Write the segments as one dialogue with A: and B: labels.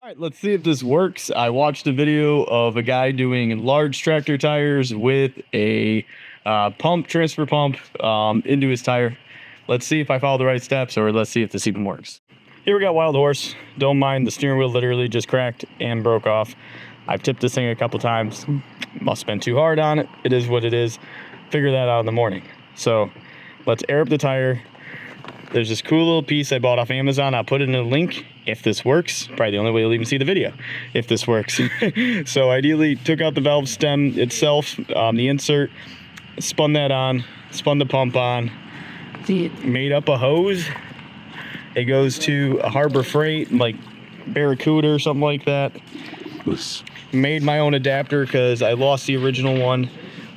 A: All right, let's see if this works. I watched a video of a guy doing large tractor tires with a transfer pump into his tire. Let's see if I follow the right steps, or let's see if this even works. Here we got Wild Horse. Don't mind, the steering wheel literally just cracked and broke off. I've tipped this thing a couple times. Must have been too hard on it. It is what it is. Figure that out in the morning. So let's air up the tire. There's this cool little piece I bought off Amazon. I'll put it in a link if this works. Probably the only way you'll even see the video if this works. So ideally took out the valve stem itself, the insert, spun that on, spun the pump on, made up a hose. It goes to a Harbor Freight, like Barracuda or something like that. Made my own adapter because I lost the original one.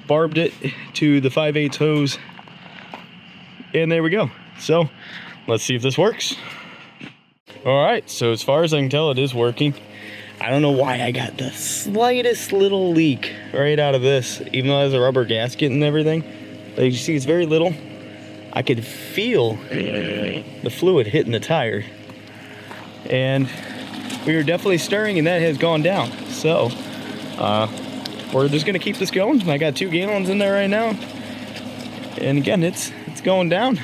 A: Barbed it to the 5/8 hose. And there we go. So let's see if this works. All right, so as far as I can tell, it is working. I don't know why I got the slightest little leak right out of this, even though it has a rubber gasket and everything. But you see, it's very little. I could feel the fluid hitting the tire. And we were definitely stirring, and that has gone down. So we're just gonna keep this going. I got 2 gallons in there right now. And again, it's going down.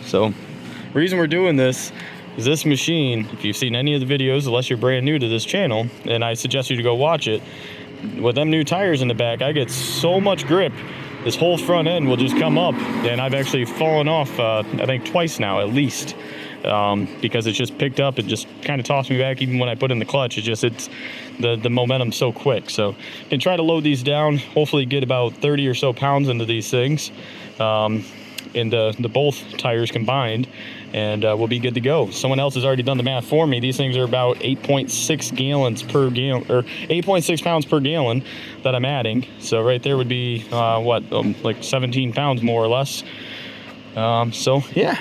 A: So reason we're doing this is this machine, if you've seen any of the videos, unless you're brand new to this channel, and I suggest you to go watch it, with them new tires in the back, I get so much grip, this whole front end will just come up, and I've actually fallen off, I think twice now at least, because it's just picked up and just kind of tossed me back. Even when I put in the clutch, it's the momentum so quick. So can try to load these down, hopefully get about 30 or so pounds into these things, into the both tires combined, and we'll be good to go. Someone else has already done the math for me. These things are about 8.6 gallons per gallon, or 8.6 pounds per gallon that I'm adding. So right there would be like 17 pounds more or less. So yeah,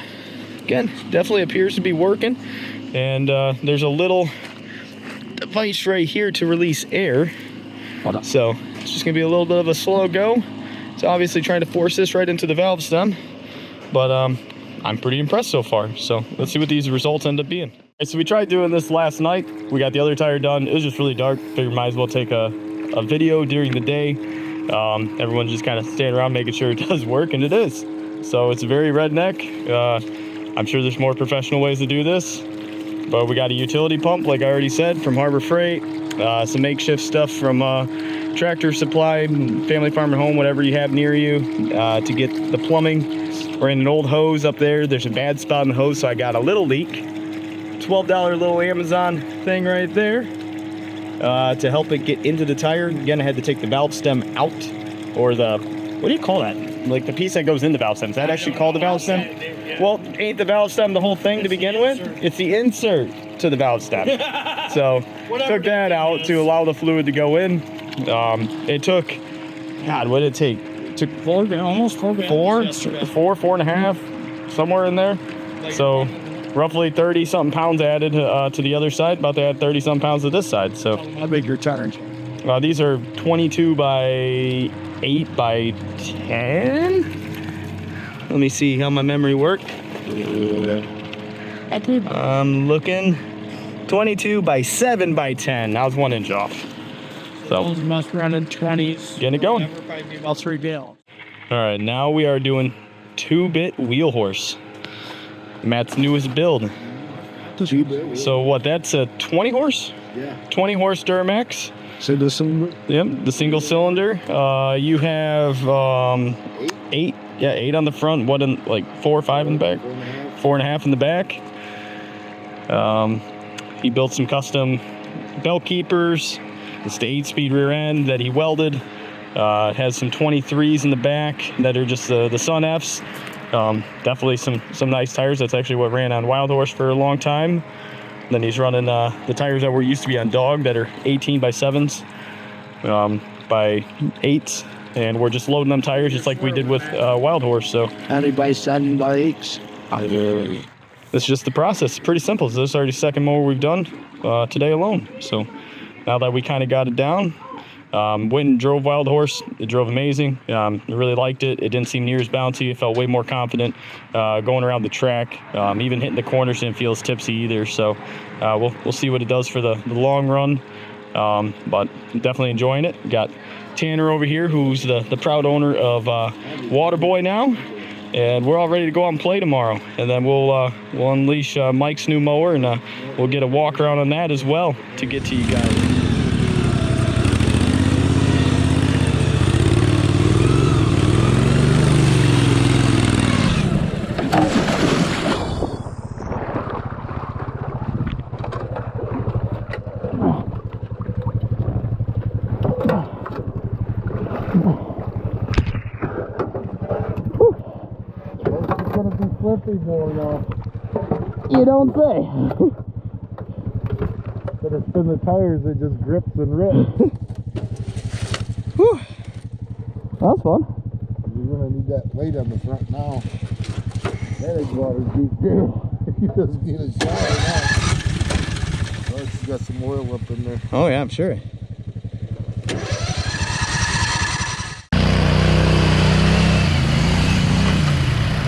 A: again, definitely appears to be working. And there's a little device right here to release air. So it's just gonna be a little bit of a slow go. So obviously trying to force this right into the valve stem, but I'm pretty impressed so far. So let's see what these results end up being. Right, so we tried doing this last night. We got the other tire done. It was just really dark. Figured might as well take a video during the day. Everyone's just kind of standing around making sure it does work, and it is. So it's very redneck. I'm sure there's more professional ways to do this, but we got a utility pump, like I already said, from Harbor Freight. Some makeshift stuff from Tractor Supply, Family Farm and Home, whatever you have near you, to get the plumbing. Ran an old hose up there. There's a bad spot in the hose, so I got a little leak. $12 little Amazon thing right there to help it get into the tire. Again, I had to take the valve stem out, or the, what do you call that? Like the piece that goes in the valve stem. Is that actually called the valve stem? Well, ain't the valve stem the whole thing to begin with? It's the insert to the valve stem. So took that out to allow the fluid to go in. It took, God, what did it take? It took almost 4.5, somewhere in there. So roughly 30 something pounds added to the other side. About to add 30 something pounds to this side. So
B: how big your tires?
A: These are 22 by 8 by 10. Let me see how my memory worked. I'm looking 22 by 7 by 10. I was 1 inch off. So
B: must run in 20s.
A: Getting it going.
B: About 3 gallons.
A: All right, now we are doing 2-bit wheel horse. Matt's newest build. So what? That's a 20 horse?
B: Yeah.
A: 20 horse Duramax.
B: Single cylinder.
A: Yep, the single cylinder. You have 8. Yeah, 8 on the front. What in like 4 or 5 in the back? 4.5 in the back. He built some custom belt keepers. It's the 8-speed rear end that he welded. Has some 23s in the back that are just the Sun Fs. Definitely some nice tires. That's actually what ran on Wild Horse for a long time. Then he's running the tires that were used to be on Dog that are 18 by 7s by 8s. And we're just loading them tires just like we did with Wild Horse. So
B: 20 by 7 by 8s.
A: It's just the process. It's pretty simple. This is already the second mower we've done today alone. So now that we kind of got it down, Went and drove Wild Horse. It drove amazing. Really liked it. It didn't seem near as bouncy. It felt way more confident going around the track. Even hitting the corners didn't feel as tipsy either. So we'll see what it does for the long run. But definitely enjoying it. Got Tanner over here, who's the proud owner of Waterboy now. And we're all ready to go out and play tomorrow. And then we'll unleash Mike's new mower, and we'll get a walk around on that as well to get to you guys.
B: Flippy boy, though.
A: You don't say.
B: But it's been the tires that just grips and rips.
A: Whew. That's fun.
B: You're gonna need that weight on the front now. That is water's deep too. You just need a shower now. Well, she's got some oil up in there.
A: Oh yeah, I'm sure.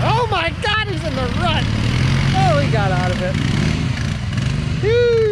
B: Oh my God, he's in the rut. Oh, he got out of it. Woo.